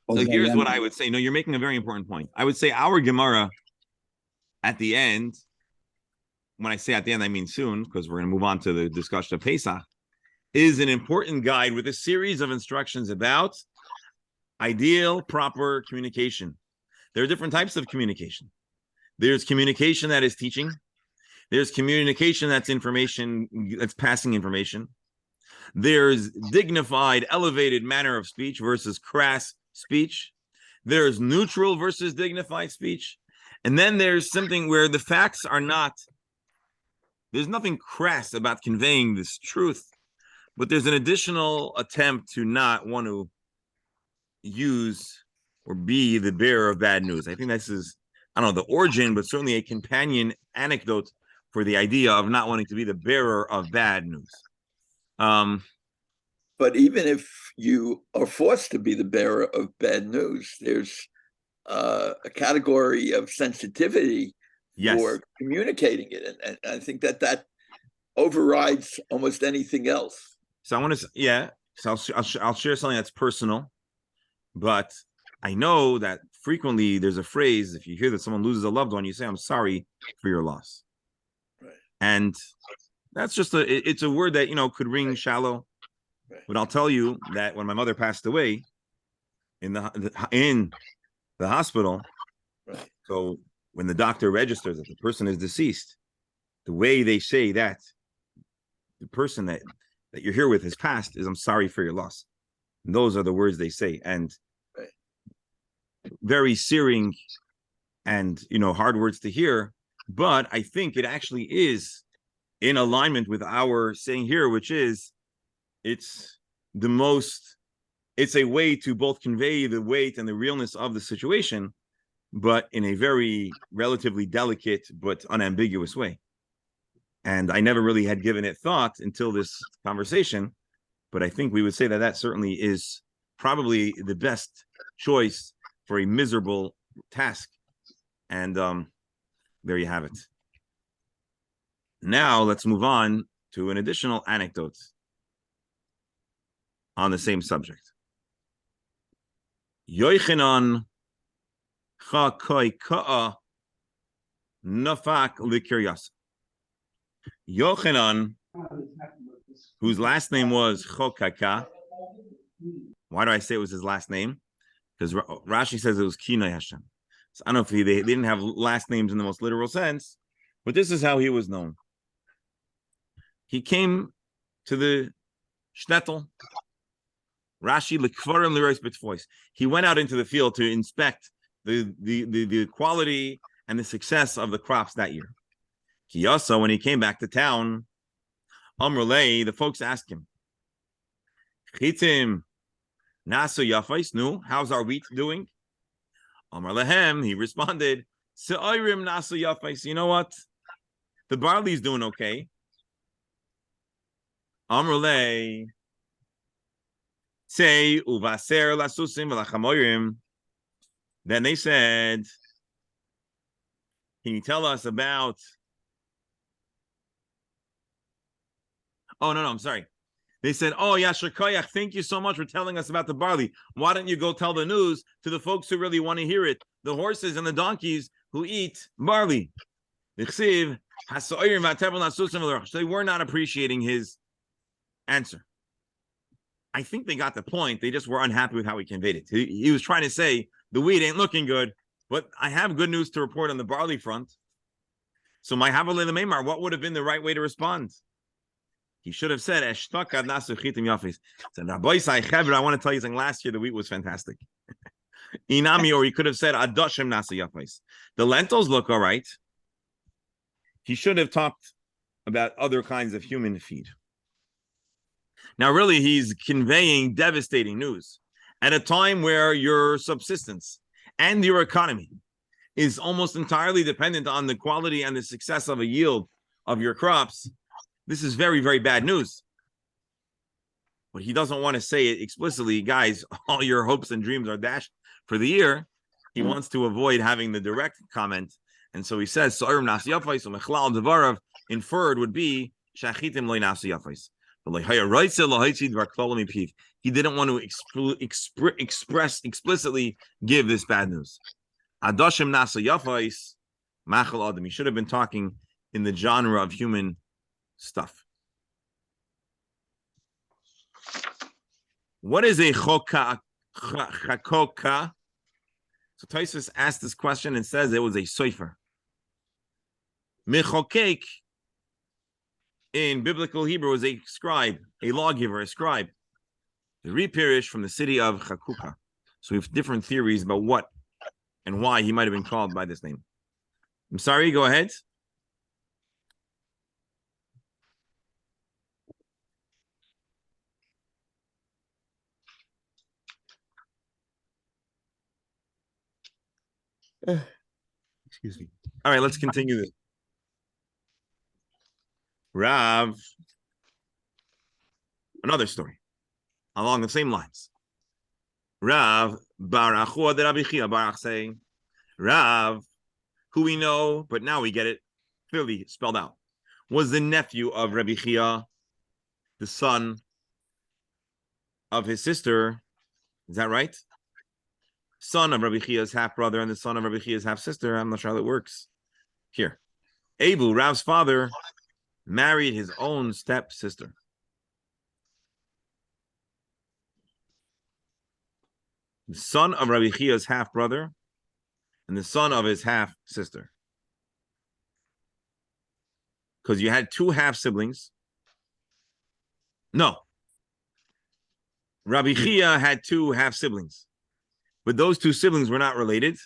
here's what I would say. No, you're making a very important point. I would say our Gemara at the end, when I say at the end, I mean soon, because we're going to move on to the discussion of Pesach, is an important guide with a series of instructions about ideal, proper communication. There are different types of communication. There's communication that is teaching. There's communication that's information, that's passing information. There's dignified, elevated manner of speech versus crass speech. There's neutral versus dignified speech. And then there's something where the facts are not, there's nothing crass about conveying this truth, but there's an additional attempt to not want to use or be the bearer of bad news. I think this is, I don't know, the origin, but certainly a companion anecdote for the idea of not wanting to be the bearer of bad news. But even if you are forced to be the bearer of bad news, there's a category of sensitivity for communicating it, and I think that overrides almost anything else. So I want to, so I'll share something that's personal, but I know that frequently there's a phrase, if you hear that someone loses a loved one, you say, I'm sorry for your loss. Right. And that's just it's a word that, could ring shallow. Right. But I'll tell you that when my mother passed away in the hospital, right. So when the doctor registers that the person is deceased, the way they say that the person that you're here with has passed is, I'm sorry for your loss. And those are the words they say. And right. Very searing and, hard words to hear. But I think it actually is in alignment with our saying here, which is, it's a way to both convey the weight and the realness of the situation, but in a very relatively delicate but unambiguous way. And I never really had given it thought until this conversation, but I think we would say that certainly is probably the best choice for a miserable task. And there you have it. Now let's move on to an additional anecdote on the same subject. Yochanan Chakoi Ka'a Nafak Likiryas. Yochanan, whose last name was Chokaka. Why do I say it was his last name? Because Rashi says it was Kinai Hashem. So I don't know if they didn't have last names in the most literal sense, but this is how he was known. He came to the shtetl. Rashi lekvarim lirois b'tvois. He went out into the field to inspect the quality and the success of the crops that year. Kiyasa, when he came back to town, Amrulei, the folks asked him, Chitim nasu yafais, nu, how's our wheat doing? Amar lehem, he responded, Se'oirim nasu yafais, you know what? The barley's doing okay. Amrulei, say uvaser lasusim v'lachamoyrim. Then they said, can you tell us about? Oh, no, I'm sorry. They said, oh, Yasher Koyach, thank you so much for telling us about the barley. Why don't you go tell the news to the folks who really want to hear it, the horses and the donkeys who eat barley? They were not appreciating his answer. I think they got the point. They just were unhappy with how he conveyed it. He was trying to say, the wheat ain't looking good, but I have good news to report on the barley front. So my Havalei the Meimar, what would have been the right way to respond? He should have said, I want to tell you something. Last year, the wheat was fantastic. Inami, or he could have said, Adoshim Nasa Yafais. The lentils look all right. He should have talked about other kinds of human feed. Now, really, he's conveying devastating news at a time where your subsistence and your economy is almost entirely dependent on the quality and the success of a yield of your crops. This is very, very bad news. But he doesn't want to say it explicitly, guys, all your hopes and dreams are dashed for the year. He wants to avoid having the direct comment. And so he says, inferred would be, he didn't want to express explicitly give this bad news. He should have been talking in the genre of human stuff. What is a chakoka? So Tosfos asked this question and says it was a sofer. Mechokek in biblical Hebrew is a scribe, a lawgiver, a scribe. The repirish from the city of Chakuka. So we have different theories about what and why he might have been called by this name. I'm sorry, go ahead. Excuse me. All right, let's continue this. Rav, another story along the same lines. Rav bar Achua de Rabbi Chia bar Achsei. Rav, who we know, but now we get it clearly spelled out, was the nephew of Rabbi Chia, the son of his sister. Is that right? Son of Rabbi Chia's half brother and the son of Rabbi Chia's half sister. I'm not sure how that works. Here, Abu, Rav's father, married his own stepsister. The son of Rabbi Chia's half brother and the son of his half sister. Because you had two half siblings. No. Rabbi Chia had two half siblings, but those two siblings were not related.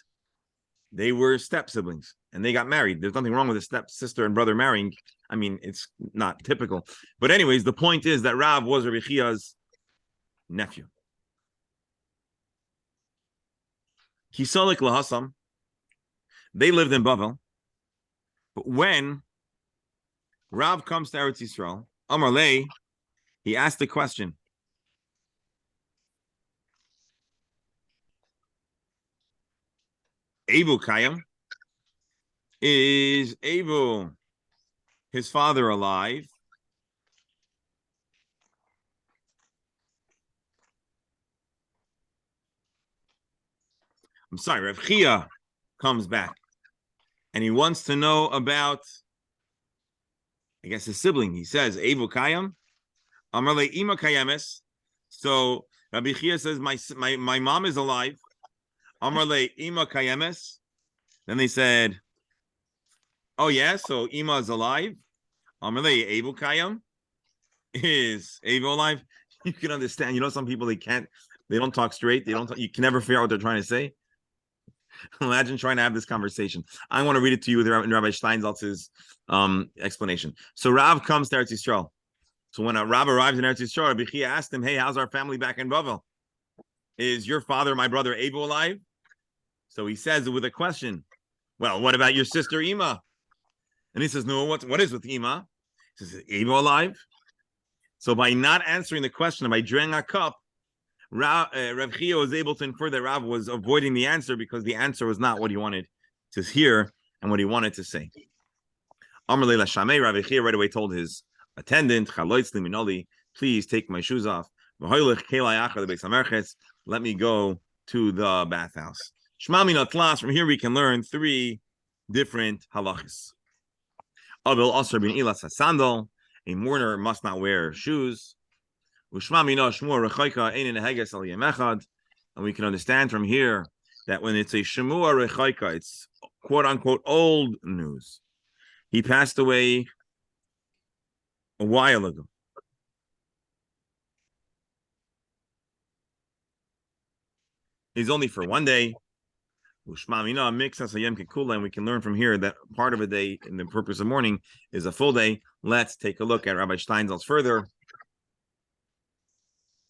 They were step siblings and they got married. There's nothing wrong with a stepsister and brother marrying. I mean, it's not typical. But anyways, the point is that Rav was Rabbi Chia's nephew. Kisalik Lahasam, they lived in Bavel. But when Rav comes to Eretz Yisrael, Amar Lei, he asked the question, Abu Kayam, is Abu, his father, alive? I'm sorry, Rav Chia comes back and he wants to know about, I guess, his sibling. He says, Abu Kayam, Amarle Ima Kayames. So Rabbi Chia says, my mom is alive. Amarle Ima Kayames. Then they said, oh yeah, so Ima is alive. Amarle Abu Kayam, is Abu alive? You can understand. You know, some people they don't talk straight. You can never figure out what they're trying to say. Imagine trying to have this conversation. I want to read it to you with Rabbi Steinsaltz's explanation. So Rav comes to Eretz Yisrael. So when Rav arrives in Eretz Yisrael, Rabbi Chia asked him, hey, how's our family back in Bavel? Is your father, my brother, Abu alive? So he says with a question, well, what about your sister Ima? And he says, no, what is with Ima? He says, is Abu alive? So by not answering the question, by drawing a cup, Rav Chia was able to infer that Rav was avoiding the answer because the answer was not what he wanted to hear and what he wanted to say. Amar Leila Shamei, Rav Chia right away told his attendant, please take my shoes off. Let me go to the bathhouse. From here we can learn three different halachas. A mourner must not wear shoes. And we can understand from here that when it's a shemua rechaika, it's quote unquote old news. He passed away a while ago. He's only for one day. And we can learn from here that part of a day in the purpose of mourning is a full day. Let's take a look at Rabbi Steinsaltz further.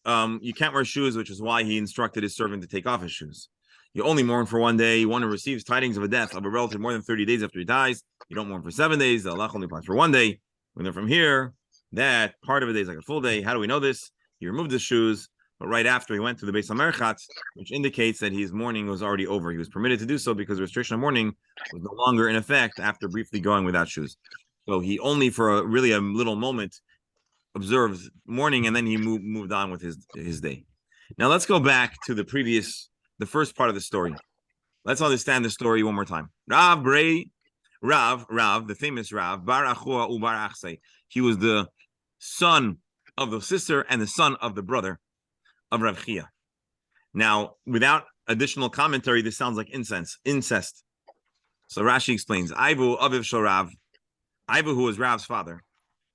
You can't wear shoes, which is why he instructed his servant to take off his shoes. You only mourn for one day. One who receives tidings of a death of a relative more than 30 days after he dies. You don't mourn for 7 days. The Allah only applies for one day. We know from here that part of a day is like a full day. How do we know this? He removed his shoes, but right after he went to the Beis HaMerchatz, which indicates that his mourning was already over. He was permitted to do so because the restriction of mourning was no longer in effect after briefly going without shoes. So he only for a little moment observed mourning, and then he moved on with his day. Now let's go back to the first part of the story. Let's understand the story one more time. Rav, the famous Rav, bar Achua ubar Achsei. He was the son of the sister and the son of the brother of Rav Chia. Now, without additional commentary, this sounds like incest. So Rashi explains, Aivu aviv shel Rav. Iva, who was Rav's father,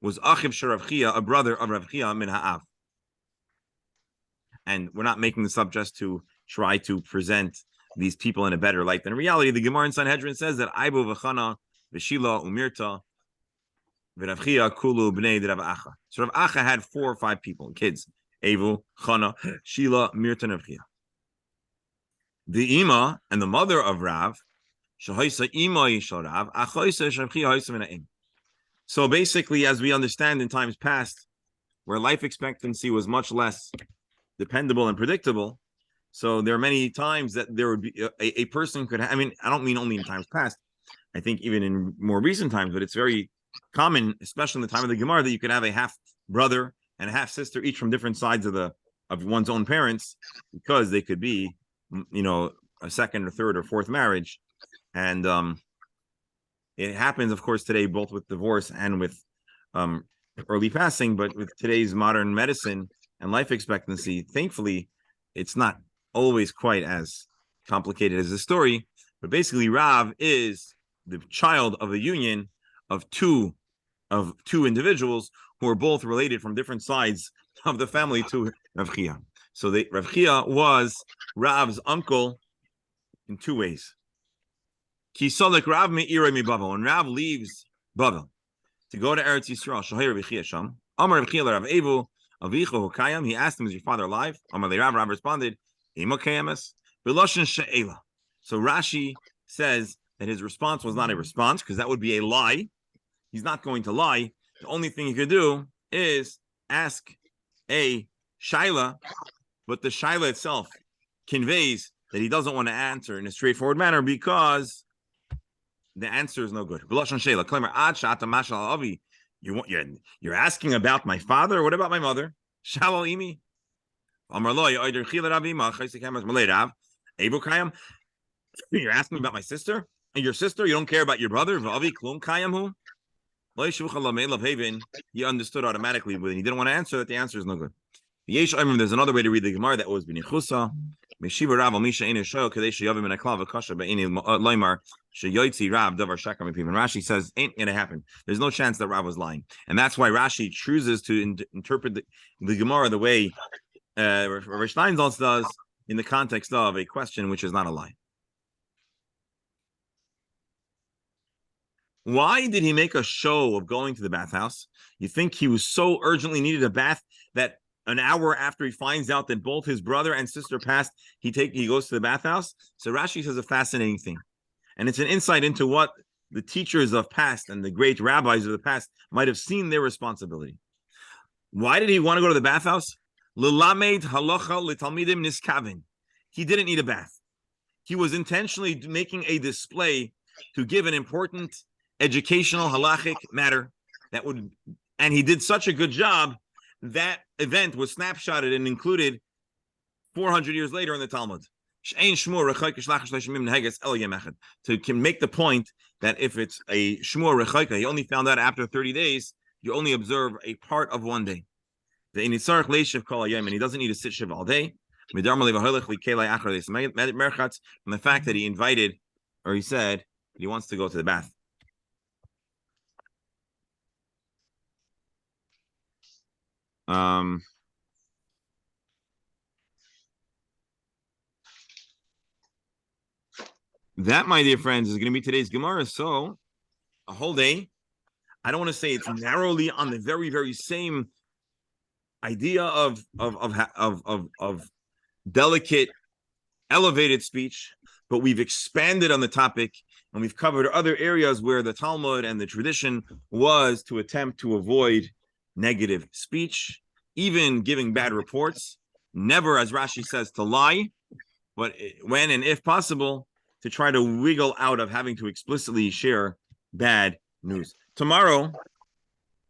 was Achiv Sherav Chia, a brother of Rav Chia min Ha'av. And we're not making this up just to try to present these people in a better light. In reality, the Gemara in Sanhedrin says that Iva v'Chana v'Shila umirta v'Rav Chia kulu b'nei de Rav Acha. So Rav Acha had 4 or 5 people, kids. Evu, Chana, Shila, Mirta, and Rav Chia. The Ima and the mother of Rav, Shahaisa Ima Yishal Rav, Achaisa Shav Chia Haisa Mina'im. So basically, as we understand in times past, where life expectancy was much less dependable and predictable, so there are many times that there would be a person could I mean, I don't mean only in times past, I think even in more recent times, but it's very common, especially in the time of the Gemara, that you could have a half brother and a half sister, each from different sides of one's own parents, because they could be, a second or third or fourth marriage. And it happens, of course, today, both with divorce and with early passing, but with today's modern medicine and life expectancy, thankfully, it's not always quite as complicated as the story. But basically, Rav is the child of a union of two individuals who are both related from different sides of the family to Rav Chia. So Rav Chia was Rav's uncle in 2 ways. Kisolik Rav me'ira mi Bavel. When Rav leaves Bavel to go to Eretz Yisrael, Shohay Rav Chia Sham, Amar Rav Chia Rav Evu, Avicho Hukayam, he asked him, is your father alive? Amar Le Rav responded, Ema Kayamas, Beloshin She'ela. So Rashi says that his response was not a response, because that would be a lie. He's not going to lie. The only thing he could do is ask a shaila, but the shaila itself conveys that he doesn't want to answer in a straightforward manner because the answer is no good. You're asking about my father? What about my mother? You're asking about my sister? And your sister? You don't care about your brother? He understood automatically, but he didn't want to answer that the answer is no good. There's another way to read the Gemara that was b'nichusa. Rashi says ain't gonna happen. There's no chance that Rav was lying, and that's why Rashi chooses to interpret the Gemara the way Rav Steinsaltz does, in the context of a question which is not a lie. Why did he make a show of going to the bathhouse? You think he was so urgently needed a bath that an hour after he finds out that both his brother and sister passed, he goes to the bathhouse? So Rashi says a fascinating thing. And it's an insight into what the teachers of past and the great rabbis of the past might have seen their responsibility. Why did he want to go to the bathhouse? L'lamed halacha l'talmidim niskavin. He didn't need a bath. He was intentionally making a display to give an important educational halachic matter and he did such a good job that event was snapshotted and included 400 years later in the Talmud. To make the point that if it's a shmur rechaika, he only found out after 30 days, you only observe a part of one day. And he doesn't need to sit shiv all day. From the fact that he invited, or he said he wants to go to the bath. That, my dear friends, is going to be today's Gemara. So, a whole day. I don't want to say it's narrowly on the very, very same idea of delicate, elevated speech, but we've expanded on the topic and we've covered other areas where the Talmud and the tradition was to attempt to avoid negative speech, even giving bad reports, never, as Rashi says, to lie, but when and if possible, to try to wiggle out of having to explicitly share bad news. Tomorrow,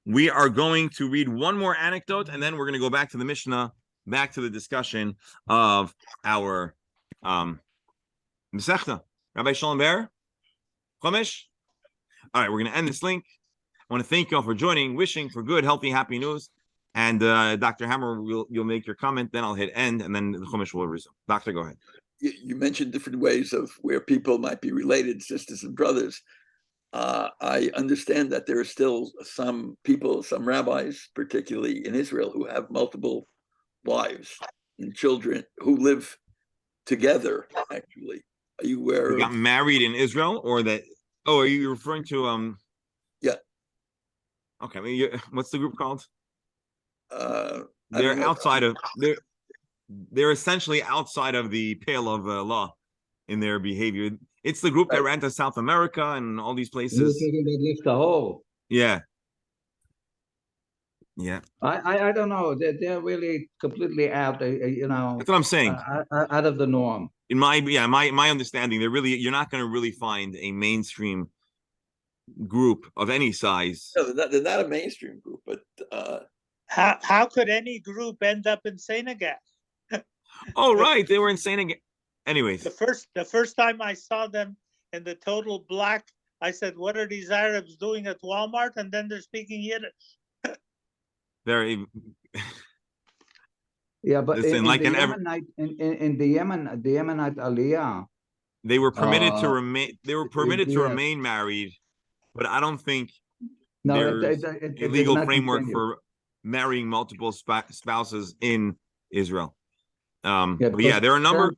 we are going to read one more anecdote, and then we're going to go back to the Mishnah, back to the discussion of our Masechta. Rabbi Shalom Ber, Chumash. All right, we're going to end this link. I want to thank you all for joining, wishing for good, healthy, happy news. And Dr. Hammer, you'll make your comment, then I'll hit end, and then the Chumash will resume. Doctor, go ahead. You mentioned different ways of where people might be related, sisters and brothers. I understand that there are still some people, some rabbis, particularly in Israel, who have multiple wives and children who live together, actually. Are you aware They got of? married in Israel, or that? Oh, are you referring to Yeah. Okay, I mean, what's the group called? I They're don't know. outside of they're essentially outside of the pale of law in their behavior. It's the group that Right. ran to South America and all these You're places. talking about left the hole. Yeah, yeah, I don't know. They're really completely out. that's what I'm saying. Out of the norm. In my understanding, you're not going to really find a mainstream group of any size. No, they're not a mainstream group, but How could any group end up in Senegal? Oh, right, they were insane again. Anyways, The first time I saw them in the total black, I said, "What are these Arabs doing at Walmart?" And then they're speaking Yiddish. very Yeah, but listen, in like the an ever. Yemenite in the Yemenite Aliyah, They were permitted to uh, remain. They were permitted to yeah, remain married, but I don't think no, there's a it did legal not framework continue. for marrying multiple spouses in Israel. Yeah, But yeah, because there are a number.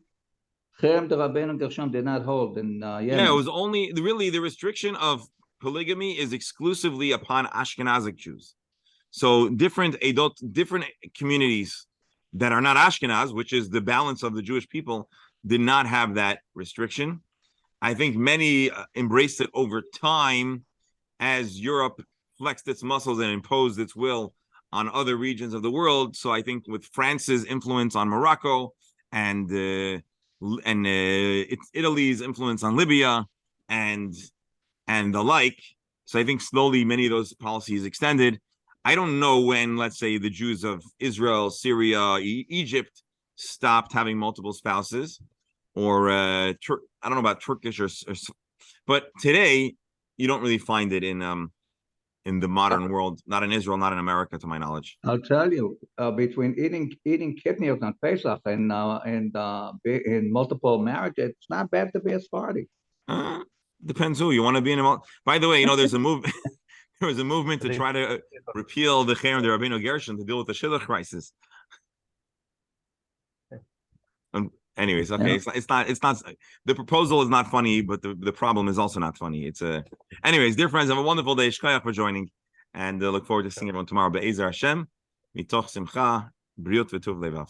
Cherem de Rabbeinu Gershom did not hold in Yeah, it Yemen. was only really the restriction of polygamy is exclusively upon Ashkenazic Jews. So different communities that are not Ashkenaz, which is the balance of the Jewish people, did not have that restriction. I think many embraced it over time as Europe flexed its muscles and imposed its will on other regions of the world. So I think with France's influence on Morocco and Italy's influence on Libya and the like, so I think slowly many of those policies extended. I don't know when, let's say, the Jews of Israel, Syria, Egypt stopped having multiple spouses, or I don't know about Turkish but today you don't really find it in the modern world, not in Israel, not in America, to my knowledge. I'll tell you, between eating kidneys on Pesach and in multiple marriages, it's not bad to be a Sephardi. Depends who you want to be in. By the way, there's a move. There was a movement to try to repeal the Cherem de Rabbeinu Gershon to deal with the shidduch crisis. Anyways, okay, Yeah. it's not. The proposal is not funny, but the problem is also not funny. It's Anyways, dear friends, have a wonderful day. Shkoyach for joining, and look forward to seeing everyone tomorrow. Be'ezer Hashem, mitoch simcha, briut v'tuv levav.